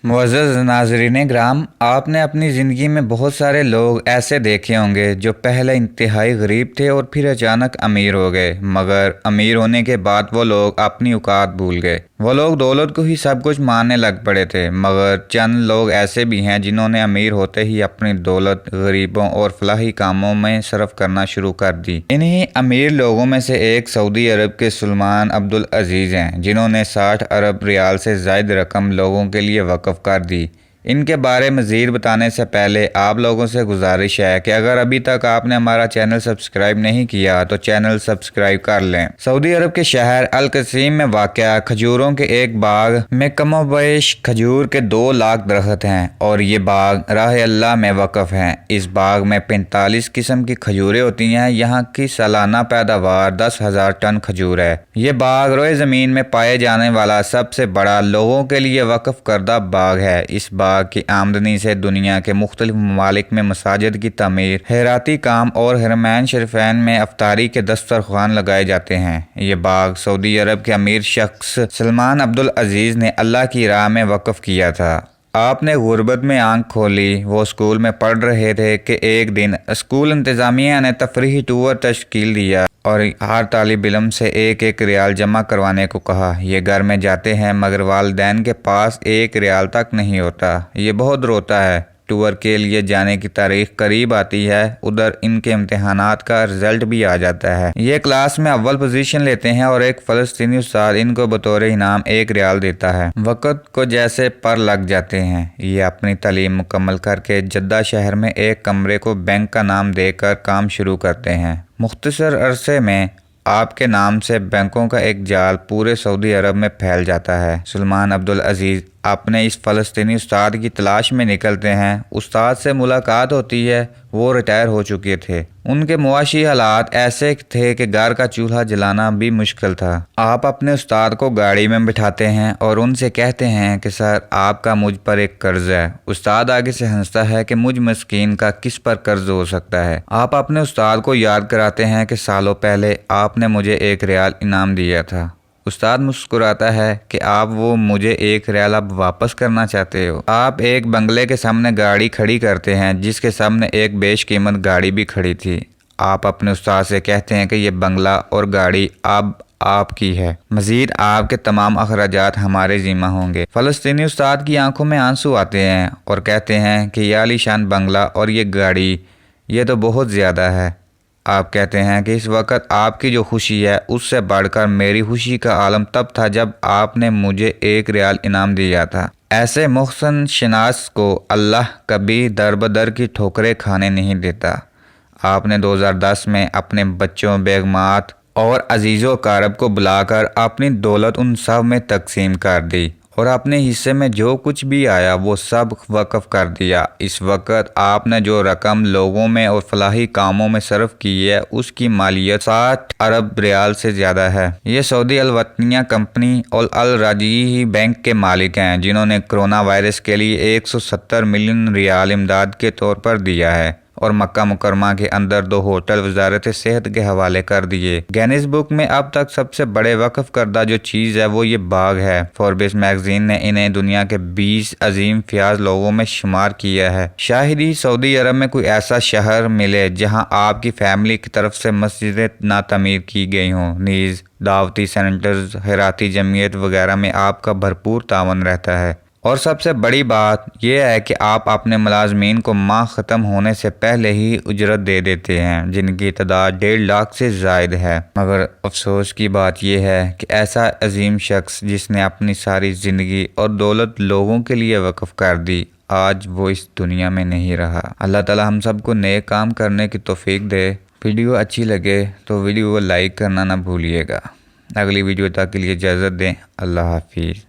معزز ناظرین گرام، آپ نے اپنی زندگی میں بہت سارے لوگ ایسے دیکھے ہوں گے جو پہلے انتہائی غریب تھے اور پھر اچانک امیر ہو گئے، مگر امیر ہونے کے بعد وہ لوگ اپنی اوقات بھول گئے۔ وہ لوگ دولت کو ہی سب کچھ ماننے لگ پڑے تھے، مگر چند لوگ ایسے بھی ہیں جنہوں نے امیر ہوتے ہی اپنی دولت غریبوں اور فلاحی کاموں میں صرف کرنا شروع کر دی۔ انہی امیر لوگوں میں سے ایک سعودی عرب کے سلمان عبدالعزیز ہیں، جنہوں نے 60 ارب ریال سے زائد رقم لوگوں کے لیے وقف کر دی۔ ان کے بارے مزید بتانے سے پہلے آپ لوگوں سے گزارش ہے کہ اگر ابھی تک آپ نے ہمارا چینل سبسکرائب نہیں کیا تو چینل سبسکرائب کر لیں۔ سعودی عرب کے شہر القصیم میں واقع کھجوروں کے ایک باغ میں کم و بیش کھجور کے 2 لاکھ درخت ہیں اور یہ باغ راہ اللہ میں وقف ہیں۔ اس باغ میں 45 قسم کی کھجوریں ہوتی ہیں۔ یہاں کی سالانہ پیداوار 10,000 ٹن کھجور ہے۔ یہ باغ روئے زمین میں پائے جانے والا سب سے بڑا لوگوں کے لیے وقف کردہ باغ ہے۔ اس باغ کی آمدنی سے دنیا کے مختلف ممالک میں مساجد کی تعمیر، خیراتی کام اور حرمین شریفین میں افطاری کے دسترخوان لگائے جاتے ہیں۔ یہ باغ سعودی عرب کے امیر شخص سلمان عبدالعزیز نے اللہ کی راہ میں وقف کیا تھا۔ آپ نے غربت میں آنکھ کھولی۔ وہ اسکول میں پڑھ رہے تھے کہ ایک دن اسکول انتظامیہ نے تفریحی ٹور تشکیل دیا اور ہر طالب علم سے 1 ریال جمع کروانے کو کہا۔ یہ گھر میں جاتے ہیں مگر والدین کے پاس 1 ریال تک نہیں ہوتا۔ یہ بہت روتا ہے۔ ٹور کے لیے جانے کی تاریخ قریب آتی ہے، ادھر ان کے امتحانات کا رزلٹ بھی آ جاتا ہے۔ یہ کلاس میں اول پوزیشن لیتے ہیں اور ایک فلسطینی استاد ان کو بطور انعام 1 ریال دیتا ہے۔ وقت کو جیسے پر لگ جاتے ہیں۔ یہ اپنی تعلیم مکمل کر کے جدہ شہر میں ایک کمرے کو بینک کا نام دے کر کام شروع کرتے ہیں۔ مختصر عرصے میں آپ کے نام سے بینکوں کا ایک جال پورے سعودی عرب میں پھیل جاتا ہے۔ سلمان عبدالعزیز اپنے اس فلسطینی استاد کی تلاش میں نکلتے ہیں۔ استاد سے ملاقات ہوتی ہے۔ وہ ریٹائر ہو چکے تھے۔ ان کے معاشی حالات ایسے تھے کہ گھر کا چولہا جلانا بھی مشکل تھا۔ آپ اپنے استاد کو گاڑی میں بٹھاتے ہیں اور ان سے کہتے ہیں کہ سر، آپ کا مجھ پر ایک قرض ہے۔ استاد آگے سے ہنستا ہے کہ مجھ مسکین کا کس پر قرض ہو سکتا ہے۔ آپ اپنے استاد کو یاد کراتے ہیں کہ سالوں پہلے آپ نے مجھے 1 ریال انعام دیا تھا۔ استاد مسکراتا ہے کہ آپ وہ مجھے 1 ریال اب واپس کرنا چاہتے ہو۔ آپ ایک بنگلے کے سامنے گاڑی کھڑی کرتے ہیں جس کے سامنے ایک بیش قیمت گاڑی بھی کھڑی تھی۔ آپ اپنے استاد سے کہتے ہیں کہ یہ بنگلہ اور گاڑی اب آپ کی ہے، مزید آپ کے تمام اخراجات ہمارے ذمہ ہوں گے۔ فلسطینی استاد کی آنکھوں میں آنسو آتے ہیں اور کہتے ہیں کہ یہ عالی شان بنگلہ اور یہ گاڑی، یہ تو بہت زیادہ ہے۔ آپ کہتے ہیں کہ اس وقت آپ کی جو خوشی ہے اس سے بڑھ کر میری خوشی کا عالم تب تھا جب آپ نے مجھے 1 ریال انعام دیا تھا۔ ایسے محسن شناس کو اللہ کبھی در بدر کی ٹھوکریں کھانے نہیں دیتا۔ آپ نے 2010 میں اپنے بچوں، بیگمات اور عزیز و اقارب کو بلا کر اپنی دولت ان سب میں تقسیم کر دی اور اپنے حصے میں جو کچھ بھی آیا وہ سب وقف کر دیا۔ اس وقت آپ نے جو رقم لوگوں میں اور فلاحی کاموں میں صرف کی ہے اس کی مالیت 60 ارب ریال سے زیادہ ہے۔ یہ سعودی الوطنیہ کمپنی اور الراجحی بینک کے مالک ہیں جنہوں نے کرونا وائرس کے لیے 170 ملین ریال امداد کے طور پر دیا ہے اور مکہ مکرمہ کے اندر 2 ہوٹل وزارت صحت کے حوالے کر دیے۔ گینیس بک میں اب تک سب سے بڑے وقف کردہ جو چیز ہے وہ یہ باغ ہے۔ فوربس میگزین نے انہیں دنیا کے 20 عظیم فیاض لوگوں میں شمار کیا ہے۔ شاید ہی سعودی عرب میں کوئی ایسا شہر ملے جہاں آپ کی فیملی کی طرف سے مسجدیں نہ تعمیر کی گئی ہوں، نیز دعوتی سینٹرز، خیراتی جمعیت وغیرہ میں آپ کا بھرپور تعاون رہتا ہے۔ اور سب سے بڑی بات یہ ہے کہ آپ اپنے ملازمین کو ماہ ختم ہونے سے پہلے ہی اجرت دے دیتے ہیں جن کی تعداد 1.5 لاکھ سے زائد ہے۔ مگر افسوس کی بات یہ ہے کہ ایسا عظیم شخص جس نے اپنی ساری زندگی اور دولت لوگوں کے لیے وقف کر دی، آج وہ اس دنیا میں نہیں رہا۔ اللہ تعالی ہم سب کو نیک کام کرنے کی توفیق دے۔ ویڈیو اچھی لگے تو ویڈیو کو لائک کرنا نہ بھولیے گا۔ اگلی ویڈیو تک کے لیے اجازت دیں۔ اللہ حافظ۔